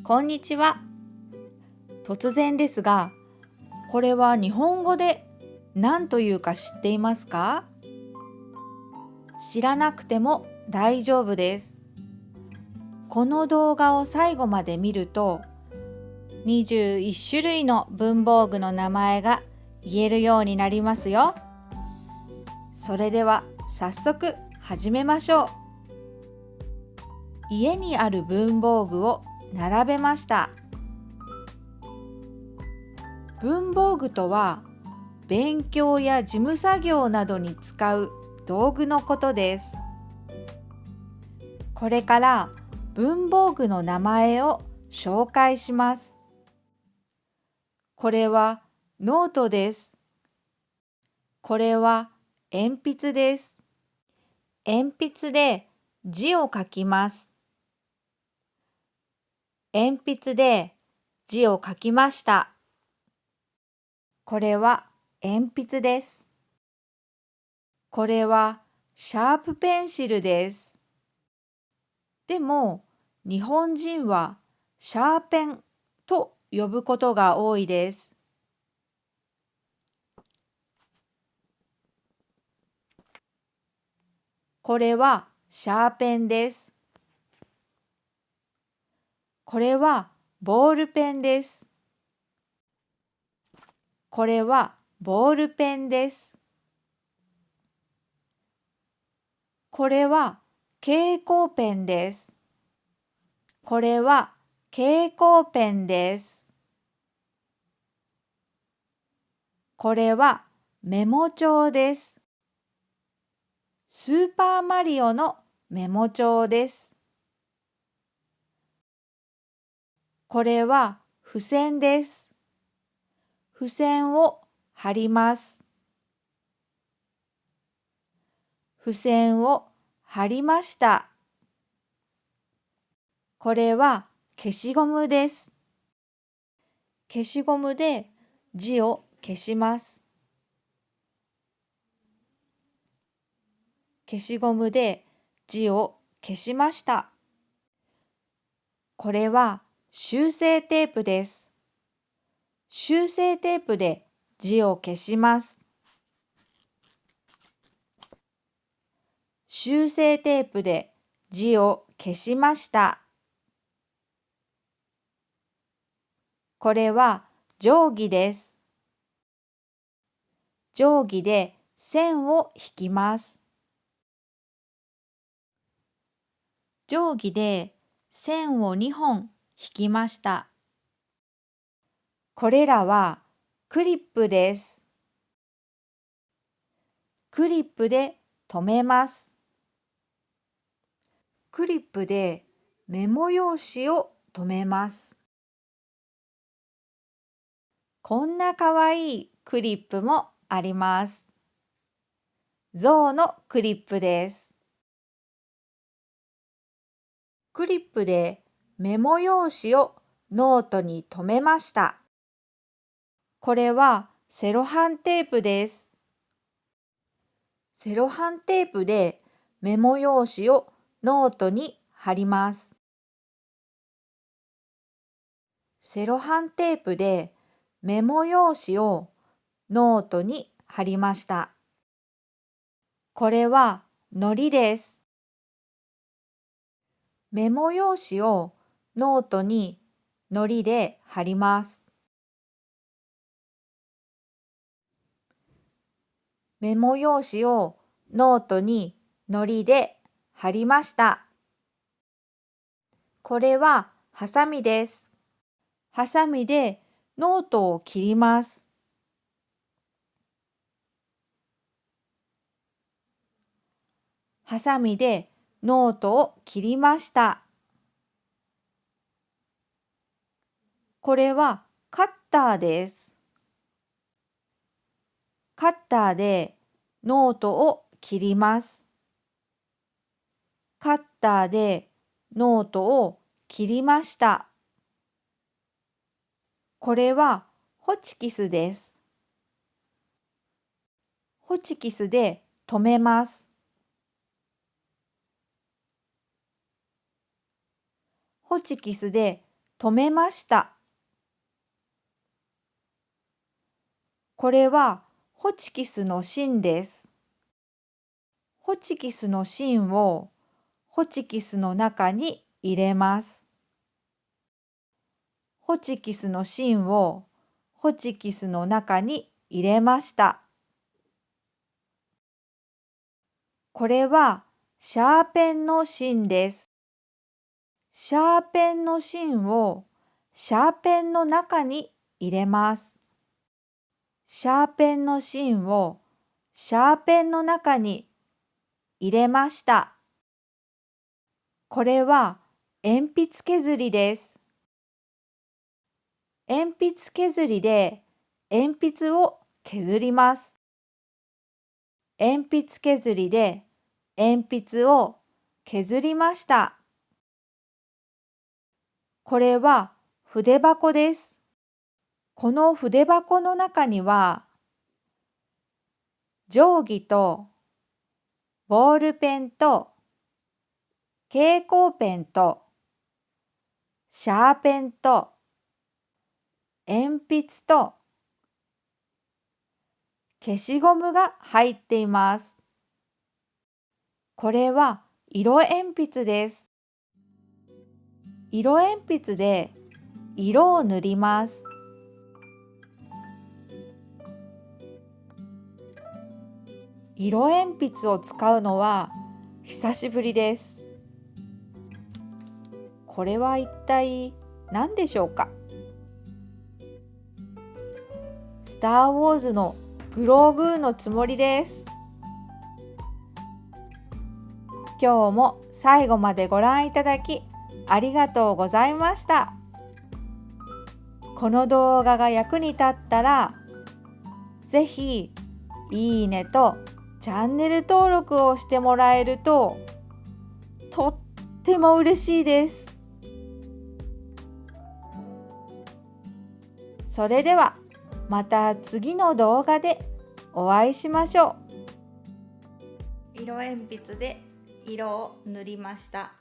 こんにちは。突然ですが、これは日本語で何というか知っていますか？知らなくても大丈夫です。この動画を最後まで見ると、21種類の文房具の名前が言えるようになりますよ。それでは早速始めましょう。家にある文房具を並べました。文房具とは、勉強や事務作業などに使う道具のことです。これから文房具の名前を紹介します。これはノートです。これは鉛筆です。鉛筆で字を書きます。鉛筆で字を書きました。これは鉛筆です。これはシャープペンシルです。でも、日本人はシャーペンと呼ぶことが多いです。これはシャーペンです。これはボールペンです。これはボールペンです。これは蛍光ペンです。これは蛍光ペンです。これはメモ帳です。スーパーマリオのメモ帳です。これは付箋です。付箋を貼ります。付箋を貼りました。これは消しゴムです。消しゴムで字を消します。消しゴムで字を消しました。これは修正テープです。修正テープで字を消します。修正テープで字を消しました。これは定規です。定規で線を引きます。定規で線を2本引きました。これらはクリップです。クリップで留めます。クリップでメモ用紙を留めます。こんなかわいいクリップもあります。象のクリップです。クリップでメモ用紙をノートに留めました。これはセロハンテープです。セロハンテープでメモ用紙をノートに貼ります。セロハンテープでメモ用紙をノートに貼りました。これは糊です。メモ用紙をノートに糊で貼ります。メモ用紙をノートに糊で貼りました。これはハサミです。ハサミでノートを切ります。ハサミでノートを切りました。これはカッターです。カッターでノートを切ります。カッターでノートを切りました。これはホチキスです。ホチキスで留めます。ホチキスで止めました。これはホチキスの芯です。ホチキスの芯をホチキスの中に入れます。ホチキスの芯をホチキスの中に入れました。これはシャーペンの芯です。シャーペンの芯をシャーペンの中に入れます。シャーペンの芯をシャーペンの中に入れました。これは鉛筆削りです。鉛筆削りで鉛筆を削ります。鉛筆削りで鉛筆を削りました。これは筆箱です。この筆箱の中には定規とボールペンと蛍光ペンとシャーペンと鉛筆と消しゴムが入っています。これは色鉛筆です。色鉛筆で色を塗ります。色鉛筆を使うのは久しぶりです。これは一体何でしょうか？スター・ウォーズのグローグーのつもりです。今日も最後までご覧いただきありがとうございました。この動画が役に立ったら、ぜひいいねとチャンネル登録をしてもらえるととっても嬉しいです。それではまた次の動画でお会いしましょう。色鉛筆で色を塗りました。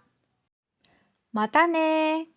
またね。